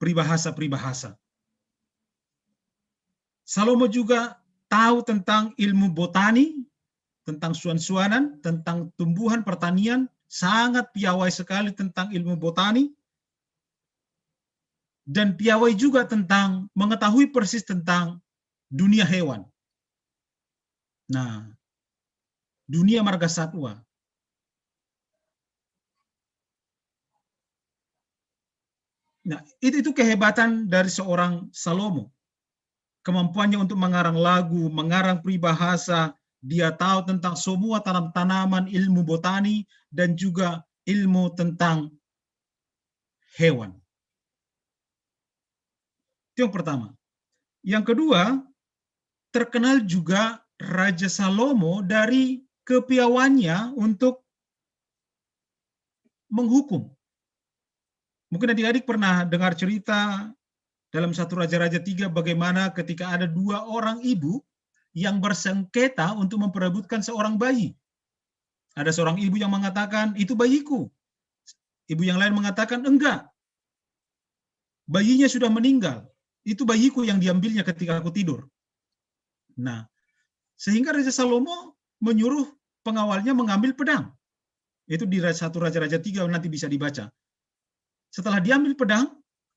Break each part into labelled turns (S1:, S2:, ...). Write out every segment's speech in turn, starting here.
S1: peribahasa-peribahasa. Salomo juga tahu tentang ilmu botani, tentang suan-suanan, tentang tumbuhan pertanian, sangat piawai sekali tentang ilmu botani, dan piawai juga tentang mengetahui persis tentang dunia hewan. Nah, dunia marga satwa. Nah, itu kehebatan dari seorang Salomo. Kemampuannya untuk mengarang lagu, mengarang peribahasa, dia tahu tentang semua tanaman, ilmu botani, dan juga ilmu tentang hewan. Itu yang pertama. Yang kedua, terkenal juga Raja Salomo dari kepiawaiannya untuk menghukum. Mungkin adik-adik pernah dengar cerita dalam 1 Raja-Raja 3 bagaimana ketika ada 2 orang ibu yang bersengketa untuk memperebutkan seorang bayi. Ada seorang ibu yang mengatakan, itu bayiku. Ibu yang lain mengatakan, enggak. Bayinya sudah meninggal. Itu bayiku yang diambilnya ketika aku tidur. Nah, sehingga Raja Salomo menyuruh pengawalnya mengambil pedang. Itu di 1 Raja-Raja 3 nanti bisa dibaca. Setelah diambil pedang,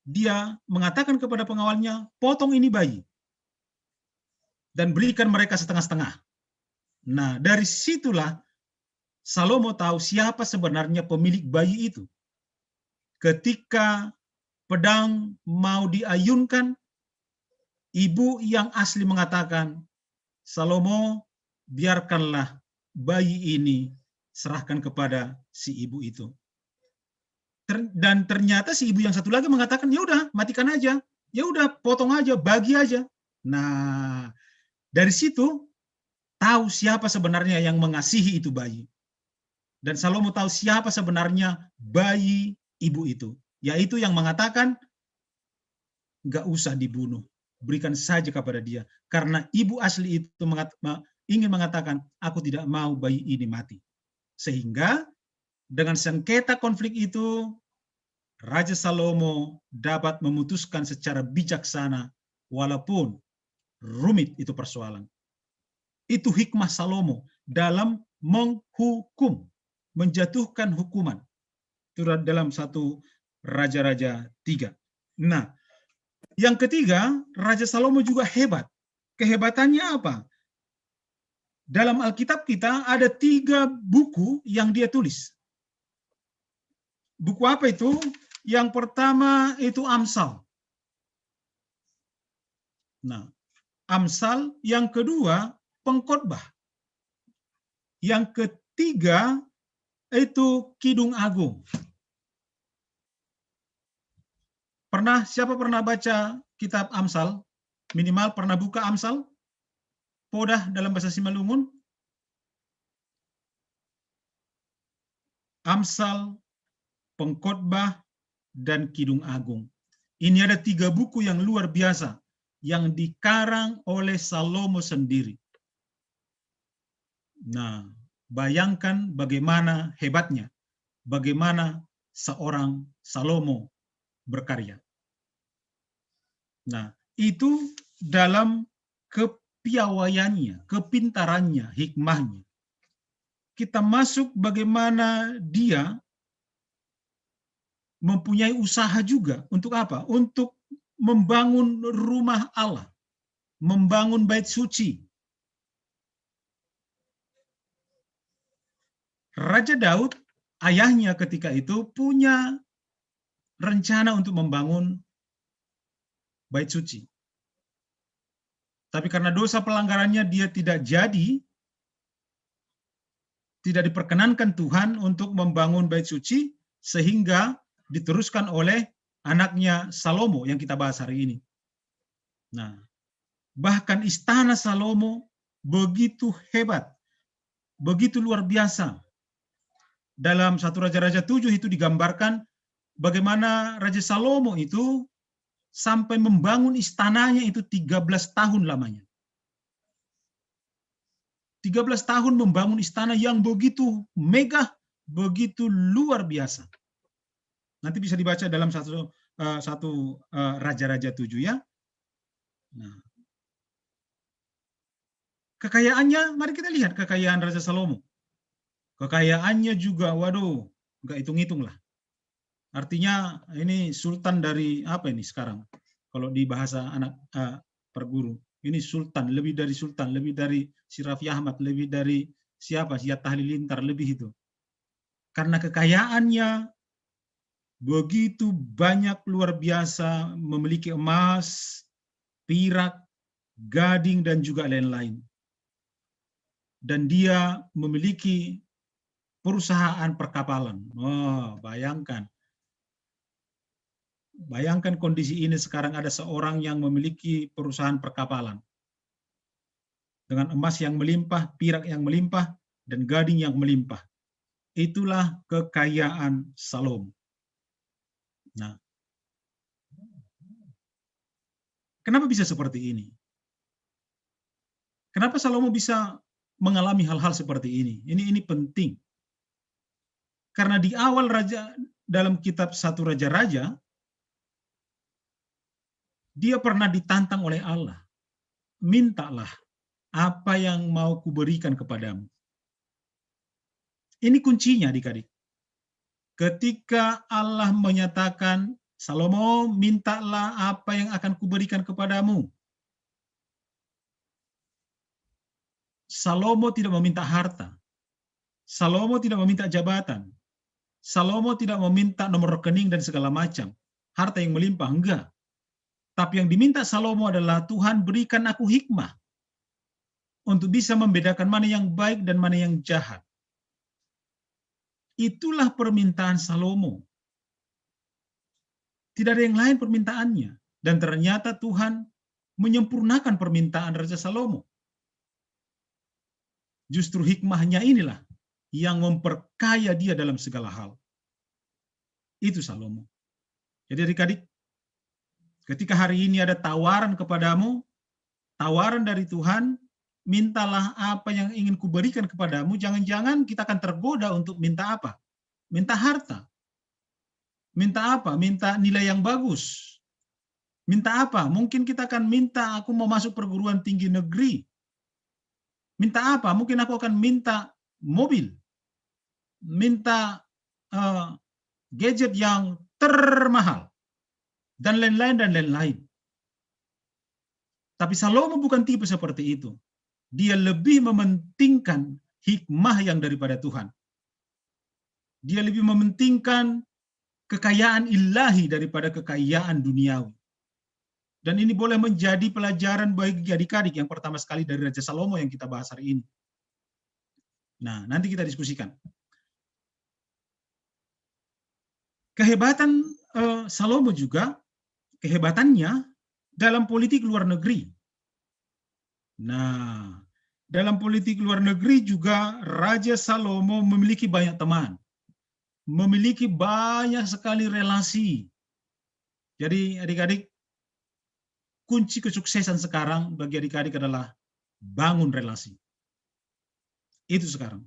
S1: dia mengatakan kepada pengawalnya, potong ini bayi. Dan berikan mereka setengah-setengah. Nah, dari situlah Salomo tahu siapa sebenarnya pemilik bayi itu. Ketika pedang mau diayunkan, ibu yang asli mengatakan, Salomo, biarkanlah bayi ini serahkan kepada si ibu itu. Dan ternyata si ibu yang satu lagi mengatakan, ya udah matikan aja, ya udah potong aja, bagi aja. Nah, dari situ tahu siapa sebenarnya yang mengasihi itu bayi. Dan Salomo tahu siapa sebenarnya bayi ibu itu, yaitu yang mengatakan, nggak usah dibunuh, berikan saja kepada dia, karena ibu asli itu ingin mengatakan, aku tidak mau bayi ini mati. Sehingga dengan sengketa konflik itu, Raja Salomo dapat memutuskan secara bijaksana, walaupun rumit itu persoalan. Itu hikmah Salomo dalam menghukum, menjatuhkan hukuman. Itu dalam 1 Raja-Raja 3. Nah, yang ketiga, Raja Salomo juga hebat. Kehebatannya apa? Dalam Alkitab kita ada 3 buku yang dia tulis. Buku apa itu? Yang pertama itu Amsal. Nah, Amsal. Yang kedua, Pengkhotbah. Yang ketiga, itu Kidung Agung. Siapa pernah baca kitab Amsal? Minimal pernah buka Amsal? Podah dalam bahasa Simalungun? Amsal, Pengkhotbah, dan Kidung Agung. Ini ada 3 buku yang luar biasa yang dikarang oleh Salomo sendiri. Nah, bayangkan bagaimana hebatnya, bagaimana seorang Salomo berkarya. Nah, itu dalam kepiawaiannya, kepintarannya, hikmahnya. Kita masuk bagaimana dia mempunyai usaha juga. Untuk apa? Untuk membangun rumah Allah, membangun bait suci. Raja Daud, ayahnya ketika itu punya rencana untuk membangun bait suci. Tapi karena dosa pelanggarannya dia tidak jadi, tidak diperkenankan Tuhan untuk membangun bait suci, sehingga diteruskan oleh anaknya Salomo yang kita bahas hari ini. Nah, bahkan istana Salomo begitu hebat, begitu luar biasa. Dalam 1 Raja-Raja 7 itu digambarkan bagaimana Raja Salomo itu sampai membangun istananya itu 13 tahun lamanya. 13 tahun membangun istana yang begitu megah, begitu luar biasa. Nanti bisa dibaca dalam satu Raja-Raja 7 ya. Nah, kekayaannya, mari kita lihat kekayaan Raja Salomo. Kekayaannya juga, waduh, nggak hitung-hitung lah. Artinya ini sultan dari apa ini sekarang? Kalau di bahasa anak perguru, ini sultan, lebih dari sultan, lebih dari si Raffi Ahmad, lebih dari siapa? Si Atta Halilintar, lebih itu. Karena kekayaannya begitu banyak, luar biasa, memiliki emas, perak, gading, dan juga lain-lain. Dan dia memiliki perusahaan perkapalan. Oh, bayangkan. Bayangkan kondisi ini sekarang ada seorang yang memiliki perusahaan perkapalan. Dengan emas yang melimpah, perak yang melimpah, dan gading yang melimpah. Itulah kekayaan Salomo. Nah, kenapa bisa seperti ini? Kenapa Salomo bisa mengalami hal-hal seperti ini? Ini penting. Karena di awal dalam kitab 1 Raja-Raja, dia pernah ditantang oleh Allah. Mintalah apa yang mau kuberikan kepadamu. Ini kuncinya adik-adik. Ketika Allah menyatakan, Salomo, mintalah apa yang akan kuberikan kepadamu. Salomo tidak meminta harta. Salomo tidak meminta jabatan. Salomo tidak meminta nomor rekening dan segala macam. Harta yang melimpah, enggak. Tapi yang diminta Salomo adalah, Tuhan berikan aku hikmah untuk bisa membedakan mana yang baik dan mana yang jahat. Itulah permintaan Salomo. Tidak ada yang lain permintaannya. Dan ternyata Tuhan menyempurnakan permintaan Raja Salomo. Justru hikmahnya inilah yang memperkaya dia dalam segala hal. Itu Salomo. Jadi adik-adik, ketika hari ini ada tawaran kepadamu, tawaran dari Tuhan, mintalah apa yang ingin kuberikan kepadamu, jangan-jangan kita akan tergoda untuk minta apa? Minta harta. Minta apa? Minta nilai yang bagus. Minta apa? Mungkin kita akan minta, aku mau masuk perguruan tinggi negeri. Minta apa? Mungkin aku akan minta mobil. Minta gadget yang termahal. Dan lain-lain dan lain-lain. Tapi Salomo bukan tipe seperti itu. Dia lebih mementingkan hikmah yang daripada Tuhan. Dia lebih mementingkan kekayaan ilahi daripada kekayaan duniawi. Dan ini boleh menjadi pelajaran bagi adik-adik yang pertama sekali dari Raja Salomo yang kita bahas hari ini. Nah, nanti kita diskusikan. Kehebatan Salomo juga, kehebatannya dalam politik luar negeri. Nah, dalam politik luar negeri juga Raja Salomo memiliki banyak teman. Memiliki banyak sekali relasi. Jadi adik-adik, kunci kesuksesan sekarang bagi adik-adik adalah bangun relasi. Itu sekarang.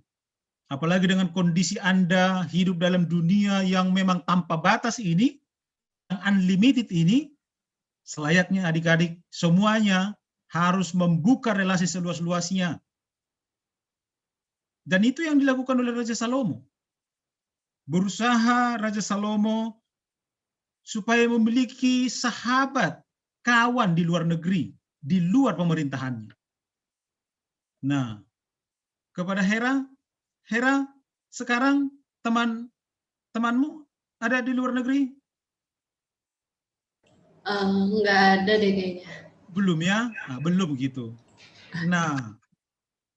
S1: Apalagi dengan kondisi Anda hidup dalam dunia yang memang tanpa batas ini, yang unlimited ini, selayaknya adik-adik semuanya harus membuka relasi seluas-luasnya. Dan itu yang dilakukan oleh Raja Salomo. Berusaha Raja Salomo supaya memiliki sahabat, kawan di luar negeri, di luar pemerintahannya. Nah, kepada Hera, sekarang temanmu ada di luar negeri?
S2: Nggak ada deh kayaknya.
S1: Belum ya? Nah, belum gitu. Nah,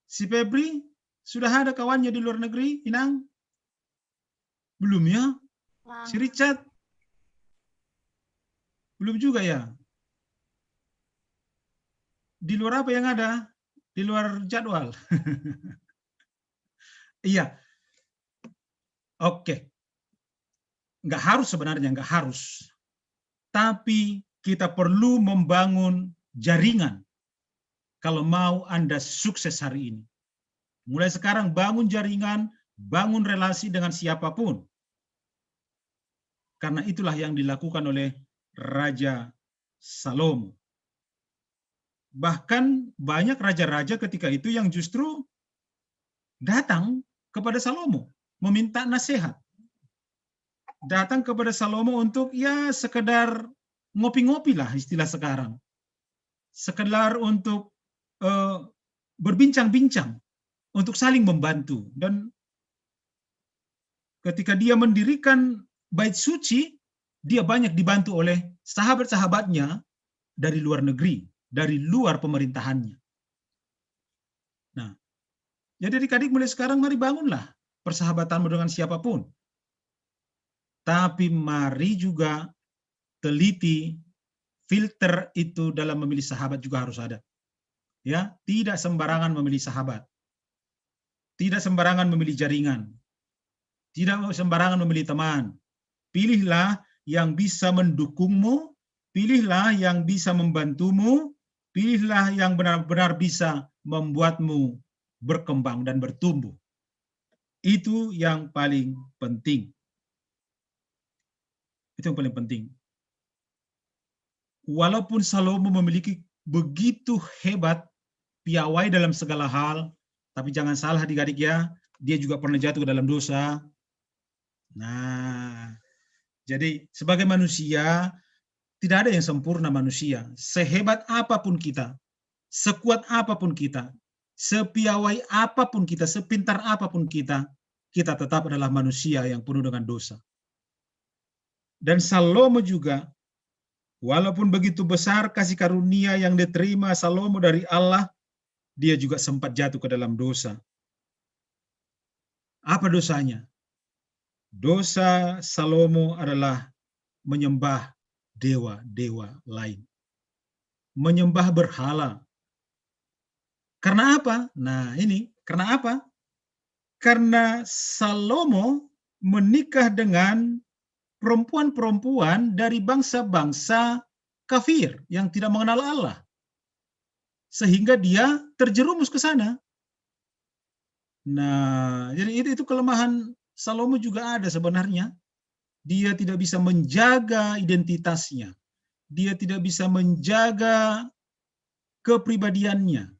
S1: si Febri sudah ada kawannya di luar negeri, Inang? Belum ya? Si Richard? Belum juga ya? Di luar apa yang ada? Di luar jadwal. Iya. Oke. Nggak harus sebenarnya, nggak harus. Tapi kita perlu membangun jaringan kalau mau Anda sukses hari ini. Mulai sekarang bangun jaringan, bangun relasi dengan siapapun. Karena itulah yang dilakukan oleh Raja Salomo. Bahkan banyak raja-raja ketika itu yang justru datang kepada Salomo meminta nasihat. Datang kepada Salomo untuk ya sekedar ngopi-ngopi lah istilah sekarang. Sekedar untuk berbincang-bincang, untuk saling membantu. Dan ketika dia mendirikan bait suci, dia banyak dibantu oleh sahabat-sahabatnya dari luar negeri, dari luar pemerintahannya. Nah, jadi adik-adik mulai sekarang mari bangunlah persahabatanmu dengan siapapun. Tapi mari juga teliti, filter itu dalam memilih sahabat juga harus ada. Ya, tidak sembarangan memilih sahabat. Tidak sembarangan memilih jaringan. Tidak sembarangan memilih teman. Pilihlah yang bisa mendukungmu, pilihlah yang bisa membantumu, pilihlah yang benar-benar bisa membuatmu berkembang dan bertumbuh. Itu yang paling penting. Itu yang paling penting. Walaupun Salomo memiliki begitu hebat piawai dalam segala hal, tapi jangan salah adik-adik ya, dia juga pernah jatuh ke dalam dosa. Nah, jadi sebagai manusia, tidak ada yang sempurna manusia. Sehebat apapun kita, sekuat apapun kita, sepiawai apapun kita, sepintar apapun kita tetap adalah manusia yang penuh dengan dosa. Dan Salomo juga, walaupun begitu besar kasih karunia yang diterima Salomo dari Allah, dia juga sempat jatuh ke dalam dosa. Apa dosanya? Dosa Salomo adalah menyembah dewa-dewa lain. Menyembah berhala. Karena apa? Nah ini, karena apa? Karena Salomo menikah dengan perempuan-perempuan dari bangsa-bangsa kafir yang tidak mengenal Allah. Sehingga dia terjerumus ke sana. Nah, jadi itu kelemahan Salomo juga ada sebenarnya. Dia tidak bisa menjaga identitasnya. Dia tidak bisa menjaga kepribadiannya.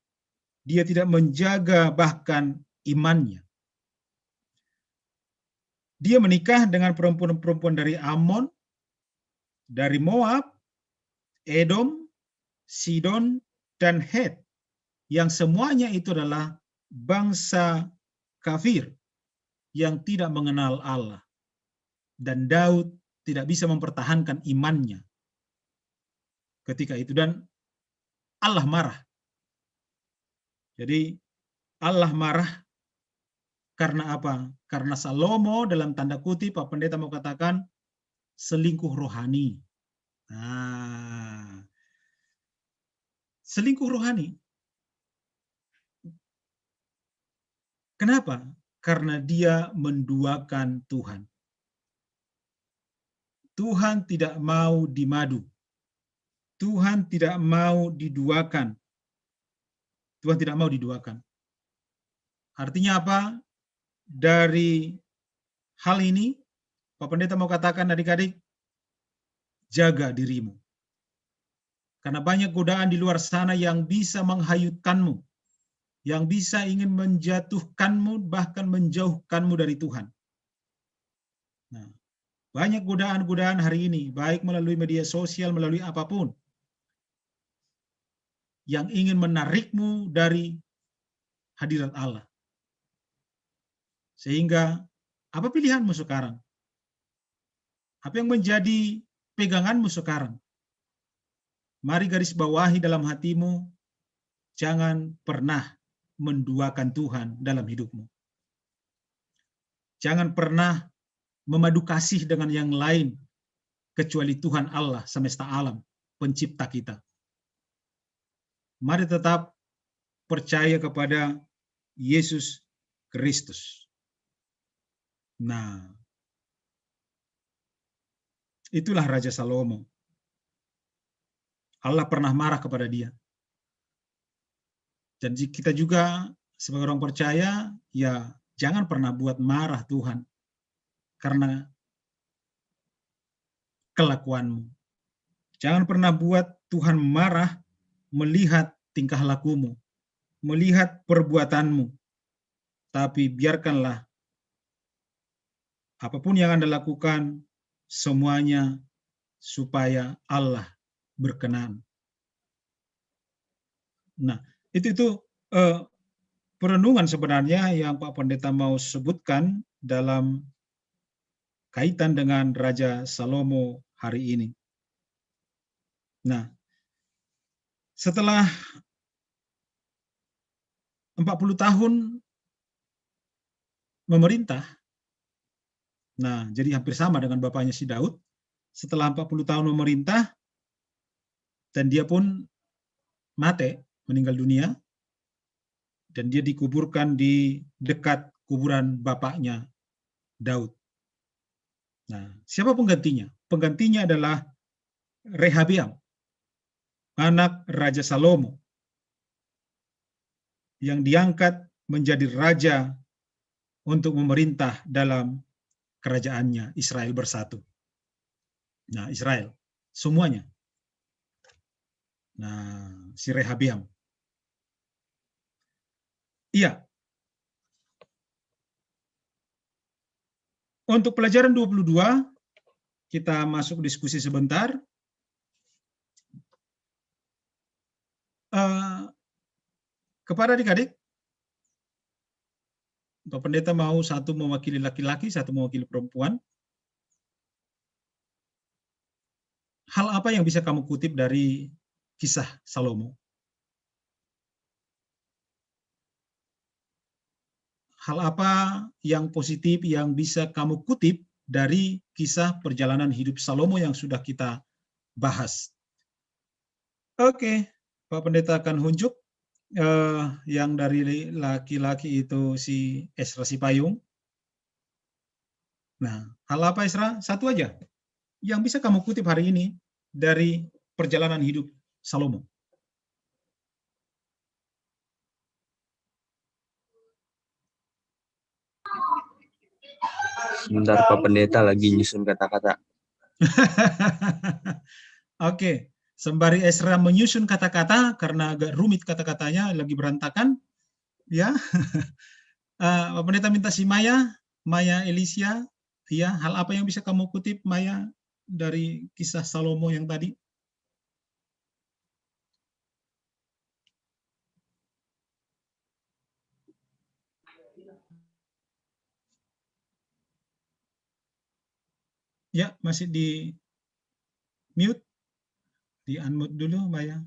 S1: Dia tidak menjaga bahkan imannya. Dia menikah dengan perempuan-perempuan dari Ammon, dari Moab, Edom, Sidon, dan Het, yang semuanya itu adalah bangsa kafir yang tidak mengenal Allah. Dan Daud tidak bisa mempertahankan imannya ketika itu, dan Allah marah. Jadi Allah marah karena apa? Karena Salomo dalam tanda kutip, Pak Pendeta mau katakan, selingkuh rohani. Nah, selingkuh rohani. Kenapa? Karena dia menduakan Tuhan. Tuhan tidak mau dimadu. Tuhan tidak mau diduakan. Tuhan tidak mau diduakan. Artinya apa? Dari hal ini, Pak Pendeta mau katakan adik-adik, jaga dirimu. Karena banyak godaan di luar sana yang bisa menghanyutkanmu, yang bisa ingin menjatuhkanmu, bahkan menjauhkanmu dari Tuhan. Nah, banyak godaan-godaan hari ini, baik melalui media sosial, melalui apapun, yang ingin menarikmu dari hadirat Allah. Sehingga, apa pilihanmu sekarang? Apa yang menjadi peganganmu sekarang? Mari garis bawahi dalam hatimu, jangan pernah menduakan Tuhan dalam hidupmu. Jangan pernah memadu kasih dengan yang lain, kecuali Tuhan Allah semesta alam, pencipta kita. Mari tetap percaya kepada Yesus Kristus. Nah, itulah Raja Salomo. Allah pernah marah kepada dia. Dan kita juga sebagai orang percaya, ya jangan pernah buat marah Tuhan. Karena kelakuanmu. Jangan pernah buat Tuhan marah melihat tingkah lakumu, melihat perbuatanmu. Tapi biarkanlah apapun yang Anda lakukan, semuanya supaya Allah berkenan. Nah, itu perenungan sebenarnya yang Pak Pendeta mau sebutkan dalam kaitan dengan Raja Salomo hari ini. Nah, setelah 40 tahun memerintah, nah jadi hampir sama dengan bapaknya si Daud, setelah 40 tahun memerintah, dan dia pun mati, meninggal dunia, dan dia dikuburkan di dekat kuburan bapaknya Daud. Nah, siapa penggantinya? Penggantinya adalah Rehabeam, anak Raja Salomo, yang diangkat menjadi raja untuk memerintah dalam kerajaannya Israel bersatu. Nah, Israel, semuanya. Nah, si Rehabeam. Iya. Untuk pelajaran 22, kita masuk diskusi sebentar. Kepada adik-adik, Pak Pendeta mau satu mewakili laki-laki, satu mewakili perempuan. Hal apa yang bisa kamu kutip dari kisah Salomo? Hal apa yang positif yang bisa kamu kutip dari kisah perjalanan hidup Salomo yang sudah kita bahas? Oke, Pak Pendeta akan unjuk yang dari laki-laki itu si Esra Sipayung. Nah, hal apa Esra? Satu aja yang bisa kamu kutip hari ini dari perjalanan hidup Salomo.
S3: Sebentar Pak Pendeta lagi nyusun kata-kata.
S1: Oke, sembari Esra menyusun kata-kata karena agak rumit kata-katanya, lagi berantakan, ya. Pak Pendeta minta si Maya Elisia, ya, hal apa yang bisa kamu kutip Maya dari kisah Salomo yang tadi? Ya, masih di mute, di unmute dulu Maya.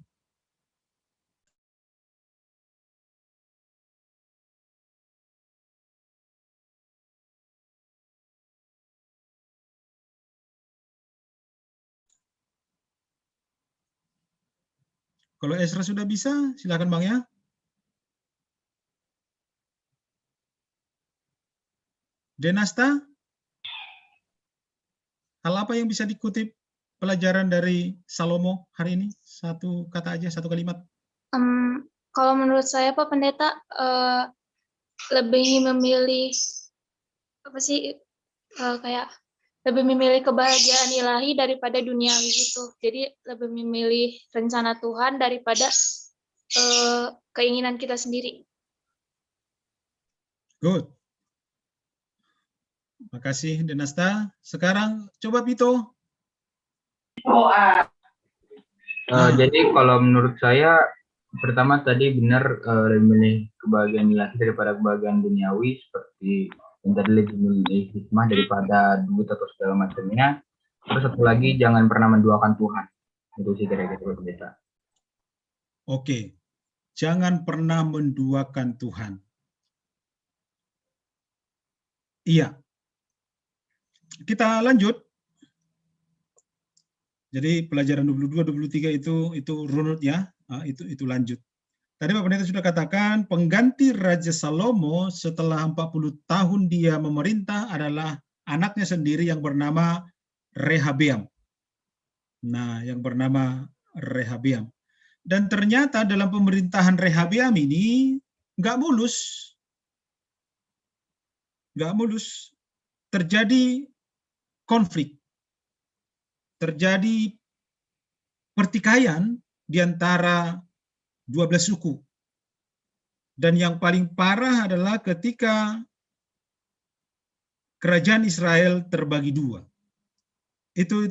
S1: Kalau Esra sudah bisa, silakan Bang ya. Denasta, hal apa yang bisa dikutip pelajaran dari Salomo hari ini? Satu kata aja, satu kalimat.
S4: Kalau menurut saya Pak Pendeta lebih memilih apa sih kayak lebih memilih kebahagiaan ilahi daripada duniawi gitu. Jadi lebih memilih rencana Tuhan daripada keinginan kita sendiri.
S1: Good. Makasih Denasta. Sekarang coba Pito.
S3: Jadi kalau menurut saya pertama tadi benar memilih kebahagiaan ilahi daripada kebahagiaan duniawi, seperti yang tadi lebih memilih hikmah daripada duit atau segala macamnya. Terus satu lagi, jangan pernah menduakan Tuhan. Itu sih kira-kira Pak Pendeta.
S1: Oke. Jangan pernah menduakan Tuhan. Iya. Kita lanjut. Jadi pelajaran 22, 23 itu runut ya. Itu lanjut. Tadi Pak Pendeta sudah katakan pengganti Raja Salomo setelah 40 tahun dia memerintah adalah anaknya sendiri yang bernama Rehabeam. Nah, yang bernama Rehabeam. Dan ternyata dalam pemerintahan Rehabeam ini nggak mulus. Nggak mulus. Terjadi konflik. terjadi pertikaian di antara 12 suku. Dan yang paling parah adalah ketika kerajaan Israel terbagi dua. Itu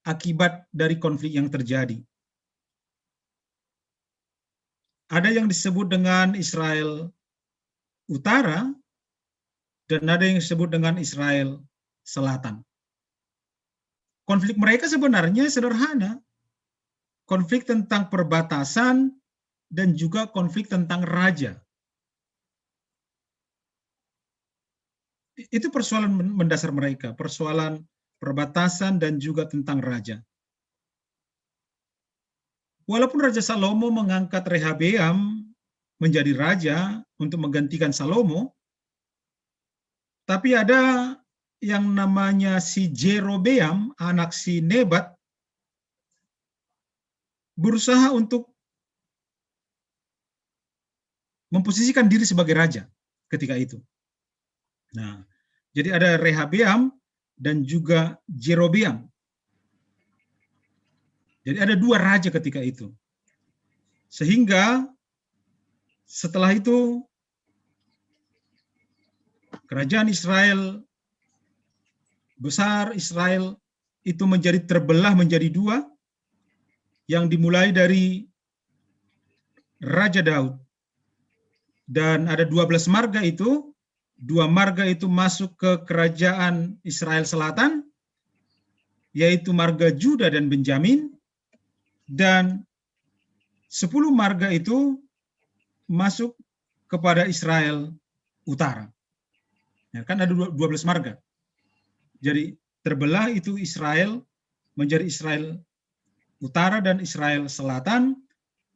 S1: akibat dari konflik yang terjadi. Ada yang disebut dengan Israel Utara dan ada yang disebut dengan Israel Selatan. Konflik mereka sebenarnya sederhana. Konflik tentang perbatasan dan juga konflik tentang raja. Itu persoalan mendasar mereka, persoalan perbatasan dan juga tentang raja. Walaupun Raja Salomo mengangkat Rehabeam menjadi raja untuk menggantikan Salomo, tapi ada yang namanya si Jerobeam, anak si Nebat, berusaha untuk memposisikan diri sebagai raja ketika itu. Nah, jadi ada Rehabeam dan juga Jerobeam. Jadi ada dua raja ketika itu. Sehingga setelah itu kerajaan Israel, besar Israel itu menjadi terbelah menjadi dua, yang dimulai dari Raja Daud. Dan ada 12 marga itu, 2 marga itu masuk ke kerajaan Israel Selatan, yaitu marga Juda dan Benjamin, dan 10 marga itu masuk kepada Israel Utara. Ya, kan ada 12 marga. Jadi terbelah itu Israel menjadi Israel Utara dan Israel Selatan.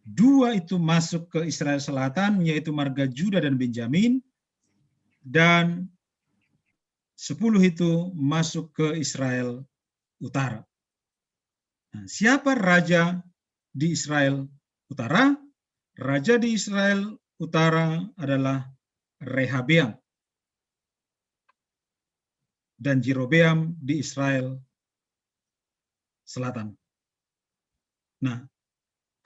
S1: 2 itu masuk ke Israel Selatan, yaitu marga Juda dan Benjamin, dan 10 itu masuk ke Israel Utara. Nah, siapa raja di Israel Utara? Raja di Israel Utara adalah Rehabeam, dan Jerobeam di Israel Selatan. Nah,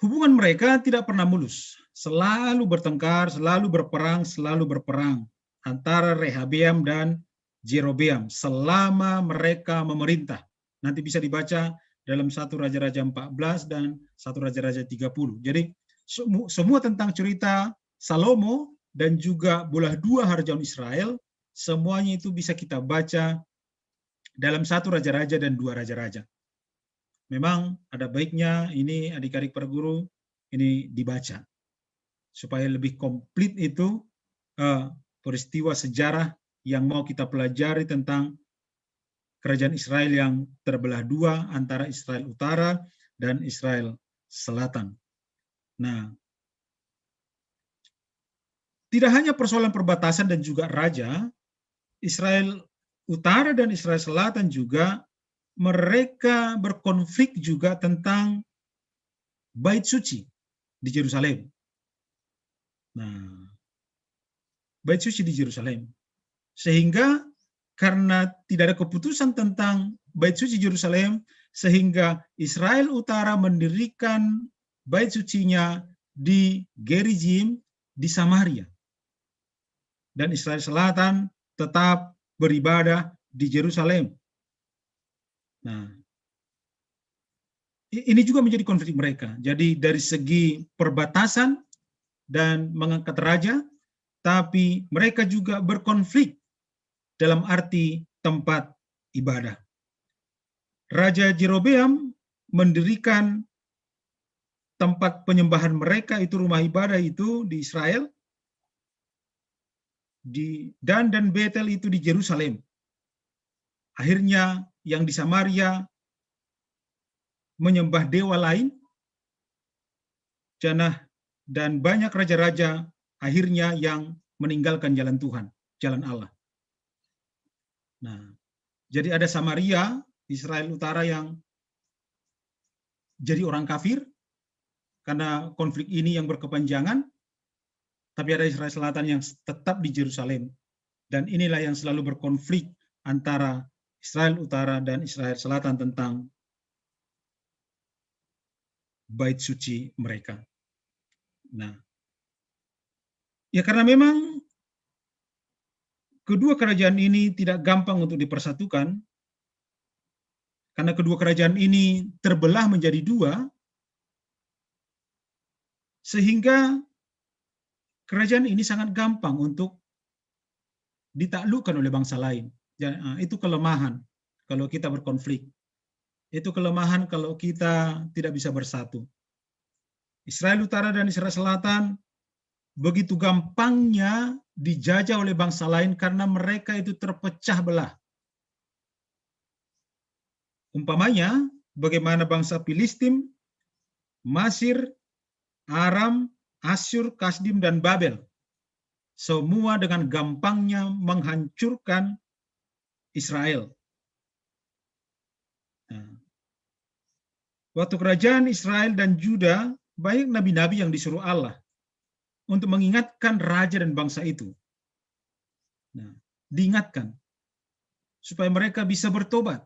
S1: hubungan mereka tidak pernah mulus, selalu bertengkar, selalu berperang antara Rehabeam dan Jerobeam selama mereka memerintah. Nanti bisa dibaca dalam 1 Raja-Raja 14 dan 1 Raja-Raja 30. Jadi semua tentang cerita Salomo dan juga belah 2 Harjaun Israel, semuanya itu bisa kita baca dalam 1 Raja-Raja dan 2 Raja-Raja. Memang ada baiknya ini adik-adik para guru ini dibaca supaya lebih komplit itu peristiwa sejarah yang mau kita pelajari tentang kerajaan Israel yang terbelah 2 antara Israel Utara dan Israel Selatan. Nah, tidak hanya persoalan perbatasan dan juga raja, Israel Utara dan Israel Selatan juga mereka berkonflik juga tentang Bait Suci di Yerusalem. Nah, Bait Suci di Yerusalem. Sehingga karena tidak ada keputusan tentang Bait Suci Yerusalem, sehingga Israel Utara mendirikan Bait Sucinya di Gerizim di Samaria. Dan Israel Selatan tetap beribadah di Yerusalem. Nah, ini juga menjadi konflik mereka. Jadi dari segi perbatasan dan mengangkat raja, tapi mereka juga berkonflik dalam arti tempat ibadah. Raja Jerobeam mendirikan tempat penyembahan mereka, itu rumah ibadah itu di Israel, di Dan dan Betel itu di Yerusalem. Akhirnya yang di Samaria menyembah dewa lain, dan banyak raja-raja akhirnya yang meninggalkan jalan Tuhan, jalan Allah. Nah, jadi ada Samaria, Israel Utara yang jadi orang kafir karena konflik ini yang berkepanjangan, tapi ada Israel Selatan yang tetap di Yerusalem. Dan inilah yang selalu berkonflik antara Israel Utara dan Israel Selatan tentang bait suci mereka. Nah, ya karena memang kedua kerajaan ini tidak gampang untuk dipersatukan, karena kedua kerajaan ini terbelah menjadi dua, sehingga kerajaan ini sangat gampang untuk ditaklukkan oleh bangsa lain. Itu kelemahan kalau kita berkonflik. Itu kelemahan kalau kita tidak bisa bersatu. Israel Utara dan Israel Selatan begitu gampangnya dijajah oleh bangsa lain karena mereka itu terpecah belah. Umpamanya, bagaimana bangsa Filistin, Mesir, Aram, Asyur, Kasdim, dan Babel. Semua dengan gampangnya menghancurkan Israel. Nah, waktu kerajaan Israel dan Juda, banyak nabi-nabi yang disuruh Allah untuk mengingatkan raja dan bangsa itu. Nah, diingatkan supaya mereka bisa bertobat,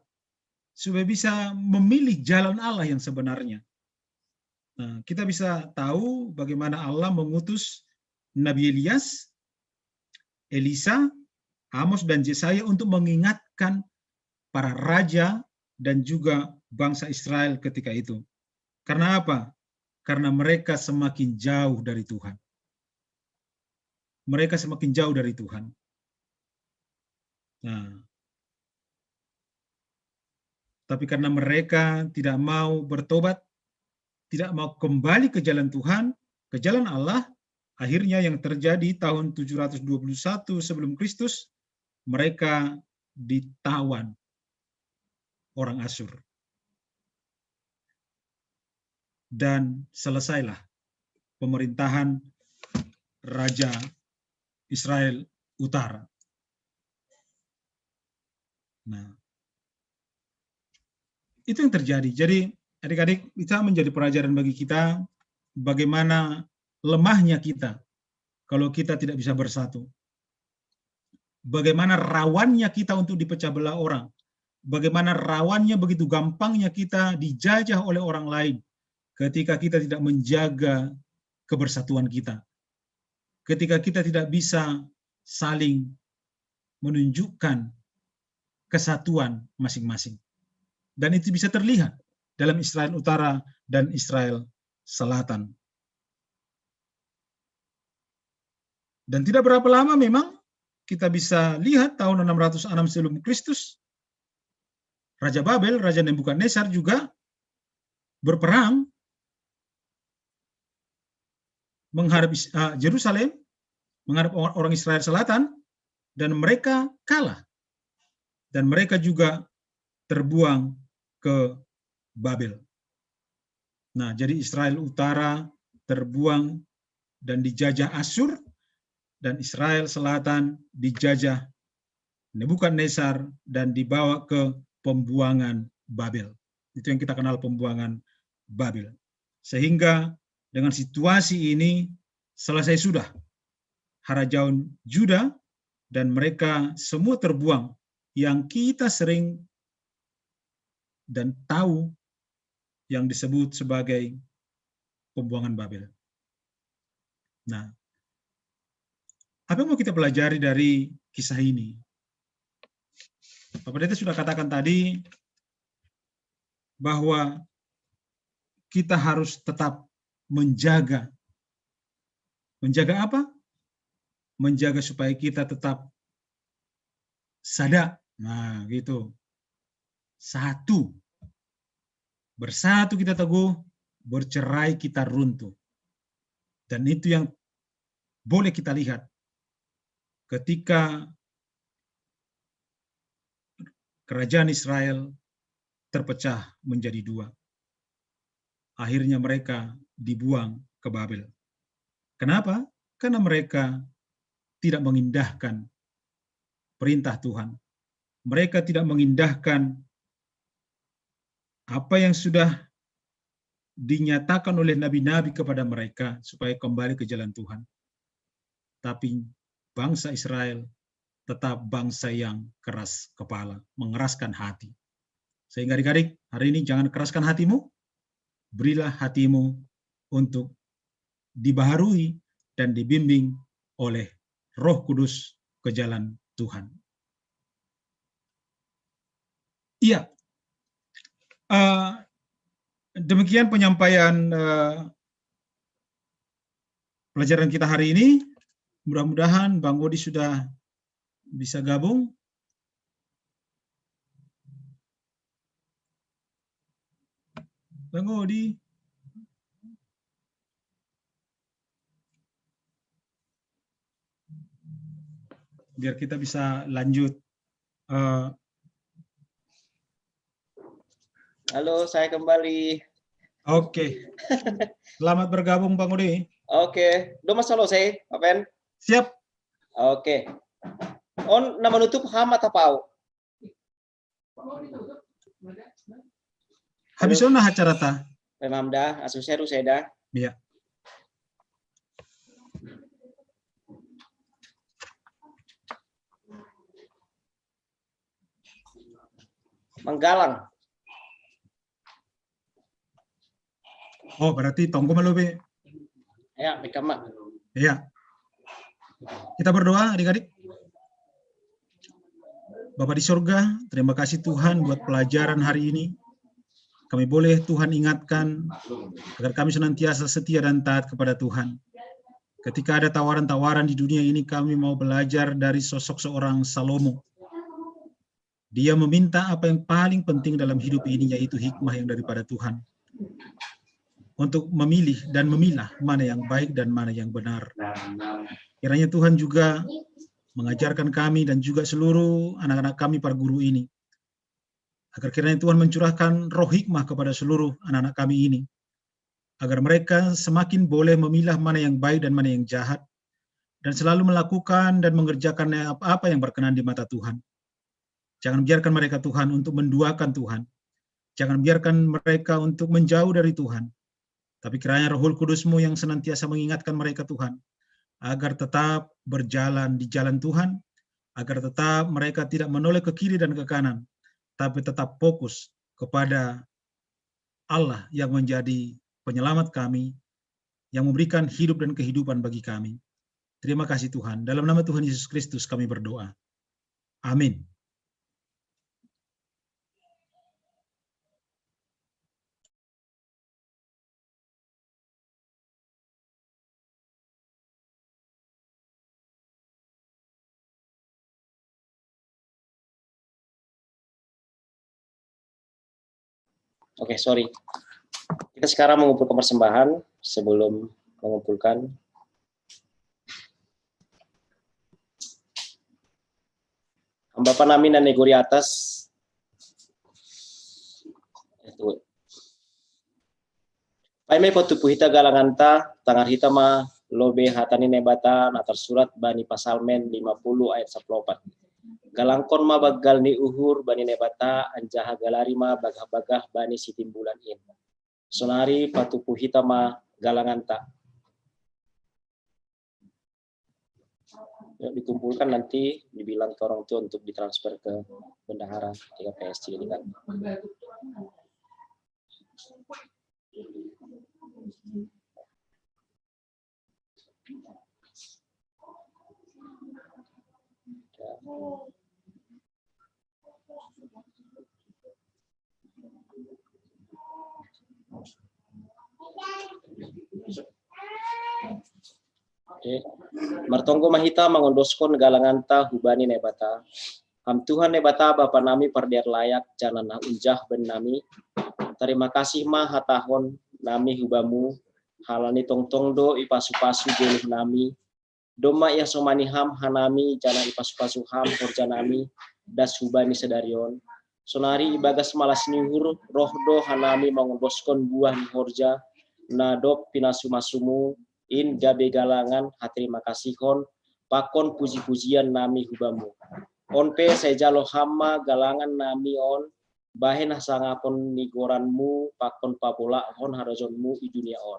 S1: supaya bisa memilih jalan Allah yang sebenarnya. Nah, kita bisa tahu bagaimana Allah mengutus Nabi Ilyas, Elisa, Amos, dan Yesaya untuk mengingatkan para raja dan juga bangsa Israel ketika itu. Karena apa? Karena mereka semakin jauh dari Tuhan. Mereka semakin jauh dari Tuhan. Nah, tapi karena mereka tidak mau bertobat, tidak mau kembali ke jalan Tuhan, ke jalan Allah, akhirnya yang terjadi tahun 721 sebelum Kristus, mereka ditawan orang Asyur. Dan selesailah pemerintahan Raja Israel Utara. Nah, itu yang terjadi. Jadi adik-adik, bisa menjadi pelajaran bagi kita bagaimana lemahnya kita kalau kita tidak bisa bersatu. Bagaimana rawannya kita untuk dipecah belah orang. Bagaimana rawannya begitu gampangnya kita dijajah oleh orang lain ketika kita tidak menjaga kebersatuan kita. Ketika kita tidak bisa saling menunjukkan kesatuan masing-masing. Dan itu bisa terlihat dalam Israel Utara dan Israel Selatan. Dan tidak berapa lama memang kita bisa lihat tahun 606 sebelum Kristus, Raja Babel, Raja Nebukadnezar juga berperang menghadap Yerusalem, menghadap orang Israel Selatan, dan mereka kalah. Dan mereka juga terbuang ke Babel. Nah, jadi Israel Utara terbuang dan dijajah Asyur, dan Israel Selatan dijajah Nebukadnezar dan dibawa ke pembuangan Babel. Itu yang kita kenal pembuangan Babel. Sehingga dengan situasi ini selesai sudah Harajaun Juda dan mereka semua terbuang, yang kita sering dan tahu yang disebut sebagai pembuangan Babel. Nah, apa yang mau kita pelajari dari kisah ini? Bapak Pendeta sudah katakan tadi bahwa kita harus tetap menjaga. Menjaga apa? Menjaga supaya kita tetap sadar. Nah, gitu. Satu. Bersatu kita teguh, bercerai kita runtuh. Dan itu yang boleh kita lihat ketika kerajaan Israel terpecah menjadi dua. Akhirnya mereka dibuang ke Babel. Kenapa? Karena mereka tidak mengindahkan perintah Tuhan. Mereka tidak mengindahkan apa yang sudah dinyatakan oleh nabi-nabi kepada mereka supaya kembali ke jalan Tuhan. Tapi bangsa Israel tetap bangsa yang keras kepala, mengeraskan hati. Sehingga adik-adik, hari ini jangan keraskan hatimu, berilah hatimu untuk dibaharui dan dibimbing oleh Roh Kudus ke jalan Tuhan. Iya, demikian penyampaian pelajaran kita hari ini. Mudah-mudahan Bang Odi sudah bisa gabung. Bang Odi. Biar kita bisa lanjut.
S5: Halo, saya kembali.
S1: Oke. Selamat bergabung Bang Odi.
S5: Oke, udah masalah saya, Pak Pen?
S1: Siap.
S5: Oke. On nama nutup Ham atau Pau?
S1: Habis ona acara ta?
S5: Memang dah, asusnya saya dah.
S1: Iya.
S5: Menggalang.
S1: Oh, berarti tonggo melobe.
S5: Ya, Bikama.
S1: Iya. Kita berdoa adik-adik. Bapa di surga, terima kasih Tuhan buat pelajaran hari ini. Kami boleh Tuhan ingatkan agar kami senantiasa setia dan taat kepada Tuhan. Ketika ada tawaran-tawaran di dunia ini, kami mau belajar dari sosok seorang Salomo. Dia meminta apa yang paling penting dalam hidup ini, yaitu hikmah yang daripada Tuhan. Untuk memilih dan memilah mana yang baik dan mana yang benar. Kiranya Tuhan juga mengajarkan kami dan juga seluruh anak-anak kami, para guru ini. Agar kiranya Tuhan mencurahkan roh hikmah kepada seluruh anak-anak kami ini. Agar mereka semakin boleh memilah mana yang baik dan mana yang jahat. Dan selalu melakukan dan mengerjakan apa yang berkenan di mata Tuhan. Jangan biarkan mereka Tuhan untuk menduakan Tuhan. Jangan biarkan mereka untuk menjauh dari Tuhan. Tapi kiranya Roh Kudus-Mu yang senantiasa mengingatkan mereka Tuhan. Agar tetap berjalan di jalan Tuhan. Agar tetap mereka tidak menoleh ke kiri dan ke kanan. Tapi tetap fokus kepada Allah yang menjadi penyelamat kami. Yang memberikan hidup dan kehidupan bagi kami. Terima kasih Tuhan. Dalam nama Tuhan Yesus Kristus kami berdoa. Amin.
S5: Oke, sorry. Kita sekarang mengumpulkan persembahan sebelum mengumpulkan. Bapak nami dan negori atas. Paime potupu hita galanganta, tangar hita ma lobe hatani nebata natar surat bani pasalmen 50 ayat 14. Galangkon ma bagal ni uhur bani nebata anjaha galari ma bagah-bagah bani sitimbulan in. Sonari patupu hita ma galanganta. Ya, dikumpulkan nanti dibilang ke orang tua untuk ditransfer ke bendahara ketika PSC ini kan. Oke. Martonggo mahita mangondoskon galanganta hubani nebata. Ham Tuhan nebata Bapa nami pardiar layak janana unjah ben nami. Terima kasih mah hatahon nami hubamu halani tongtong do ipasu-pasu jeluh nami. Doma ya somani ham hanami jana ipasu-pasu ham horja nami das hubani sedarion. Sonari ibagas malas nihur roh do hanami mangondoskon buah ni horja nadop pinasu masumu in gabe galangan terima kasih hon pakon puji-pujian nami hubamu on pe sejalo hama galangan nami on bahen sangapon nigoranmu pakon papola hon harajonmu di dunia on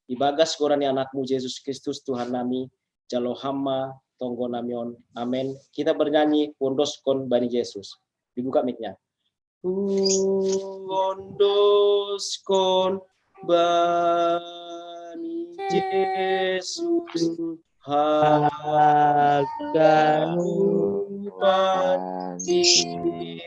S5: ibagas gorani anakmu Yesus Kristus Tuhan nami jalo hama tonggo namion. Amin. Kita bernyanyi Wondoskon Bani Yesus. Dibuka mic-nya. Wondoskon Bani Yesus. Harga Bani Yesus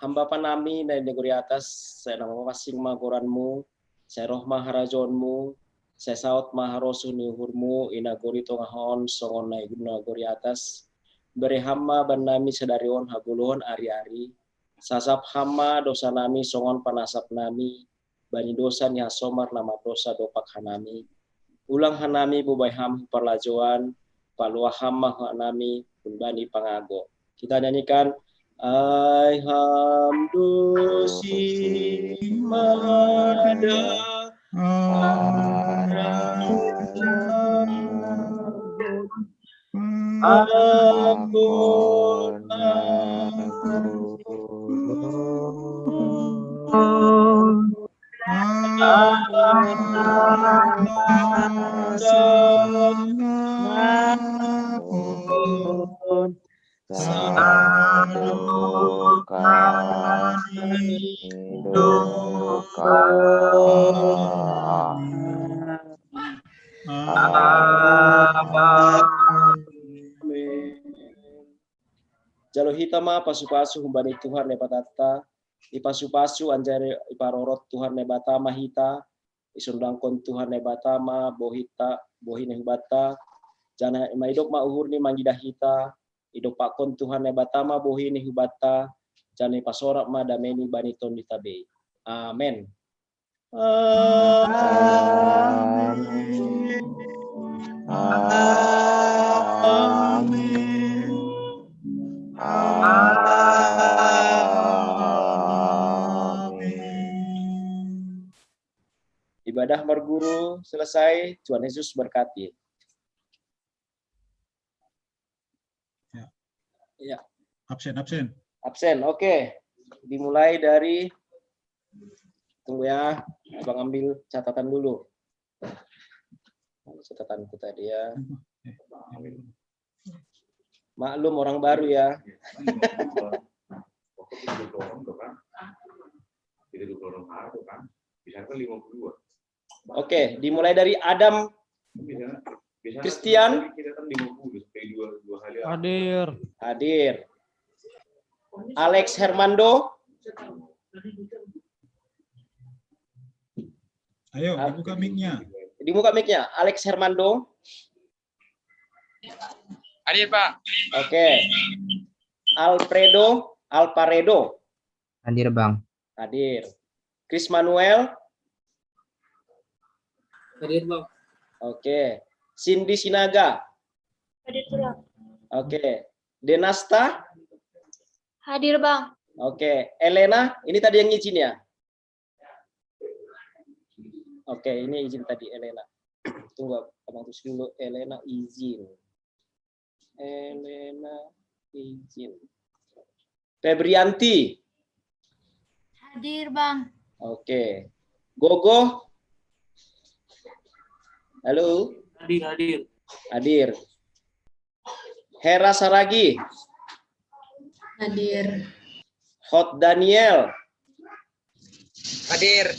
S5: hamba panami dari negeri atas, saya nama masing magoranmu, saya roh maharajonmu, saya saut maharosu nihurmu, inagori tongahon songon naik nagori atas, beri hamba banami sedarion haguluhon ari-ari, sasap hama dosa nami songon panasap nami, bani dosa nya somar nama dosa dopak hanami, ulang hanami bubai ham parlajoan, palua hama hanami pun bani pangago. Kita nyanyikan I hamdusi mada Jalo hitama pasu-pasu humbani Tuhan nepatata, ipasu-pasu anjari iparorot Tuhan nebatama hita, isundangkon Tuhan nebatama bohita, bohine hubata, jana maidok ma uhur ni mangidah hita, idok pakon Tuhan nebatama bohine hubata, jana pasorak ma dameni baniton ditabe. Amen. Ibadah marguru selesai, Tuhan Yesus berkati. Ya.
S1: Absen.
S5: Absen, oke. Dimulai dari, tunggu ya, Abang ambil catatan dulu. Catatanku tadi ya. Maklum orang baru ya. Oke, dimulai dari Adam Christian. Hadir. Alex Hermando.
S1: Ayo, dibuka mic-nya.
S5: Dibuka mic-nya. Alex Hermando.
S6: Hadir, Pak.
S5: Oke. Alparedo.
S3: Hadir, Bang.
S5: Hadir. Chris Manuel.
S6: Hadir, Bang.
S5: Oke. Cindy Sinaga.
S4: Hadir pula.
S5: Oke. Denasta.
S4: Hadir, Bang.
S5: Oke. Elena, ini tadi yang izin ya? Oke, ini izin tadi Elena. Tunggu, abang tulis dulu. Elena izin. Febrianti.
S2: Hadir, Bang.
S5: Oke. Gogo. Halo. Hadir. Hera Saragi.
S2: Hadir.
S5: Hot Daniel.
S6: Hadir.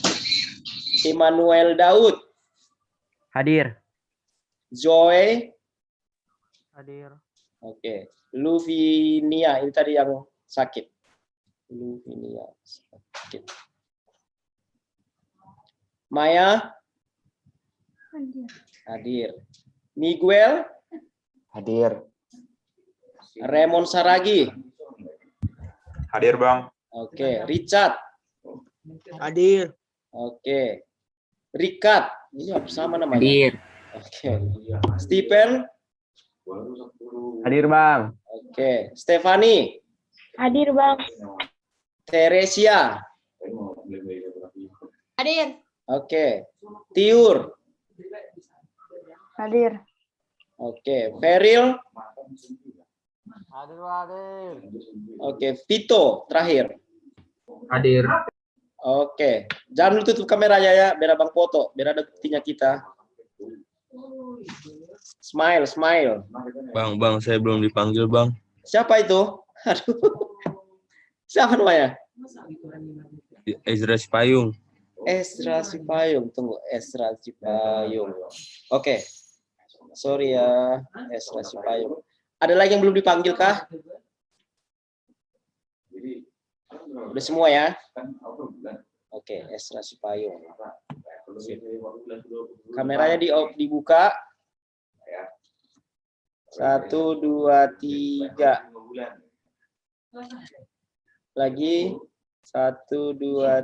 S5: Immanuel Daud.
S3: Hadir.
S5: Zoe.
S3: Hadir.
S5: Oke. Luvinia, ini tadi yang sakit. Ini ya. Sedikit. Maya? Hadir. Miguel?
S7: Hadir.
S5: Raymond Saragi?
S7: Hadir, Bang.
S5: Oke. Richard?
S7: Hadir.
S5: Oke. Rikat? Ini apa sama namanya?
S3: Hadir.
S5: Oke. Stephen?
S7: Hadir, Bang.
S5: Oke. Stefani?
S4: Hadir, Bang.
S5: Teresia?
S2: Hadir.
S5: Oke. Tiur?
S4: Hadir.
S5: Oke. Feril?
S7: Hadir.
S5: Oke. Vito terakhir.
S3: Hadir.
S5: Oke. Jangan dulu tutup kameranya ya, biar abang foto, biar ada buktinya kita. Smile, smile.
S8: Bang, saya belum dipanggil, Bang.
S5: Siapa itu? Aduh. Siapa namanya?
S8: Ezra Sipayung.
S5: Esra Sipayung. Tunggu, Esra Sipayung. Oke. Sorry ya, Esra Sipayung. Ada lagi yang belum dipanggil kah? Udah semua ya? Oke, Esra Sipayung. Kameranya dibuka. 1, 2, 3. Lagi 1, 2,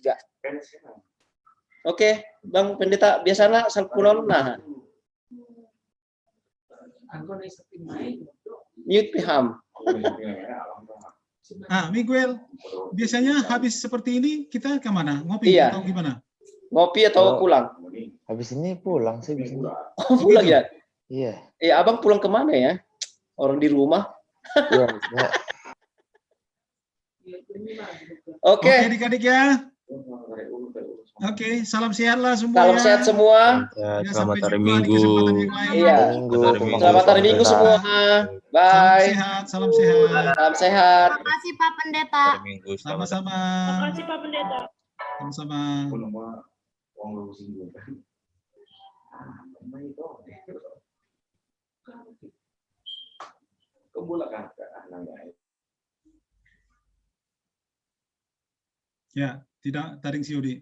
S5: 3. Oke, Bang Pendeta biasanya salpunon nah. Mute Piham.
S1: Miguel, biasanya habis seperti ini kita kemana? Ngopi
S5: Iya.
S1: atau gimana?
S5: Ngopi atau pulang?
S7: Habis ini pulang sih biasanya.
S5: Oh, pulang ya?
S7: Iya.
S5: Abang pulang kemana ya? Orang di rumah.
S7: Iya.
S5: Oke.
S1: Oke, adik-adik ya. Oke, salam sehat lah semua.
S5: Salam
S1: ya.
S5: sehat semua.
S1: Ya,
S8: Selamat
S1: sampai
S8: hari
S1: jumpa di
S8: Minggu.
S1: kesempatan yang lain.
S5: Iya. Selamat hari Minggu semua.
S1: Salam
S5: Bye.
S1: sehat, salam sehat.
S5: Salam sehat.
S2: Terima kasih Pak Pendeta.
S8: Hari Minggu. Selamat
S1: Sama-sama.
S4: Terima kasih Pak Pendeta.
S1: Sama-sama. Ya, tidak taring siudi.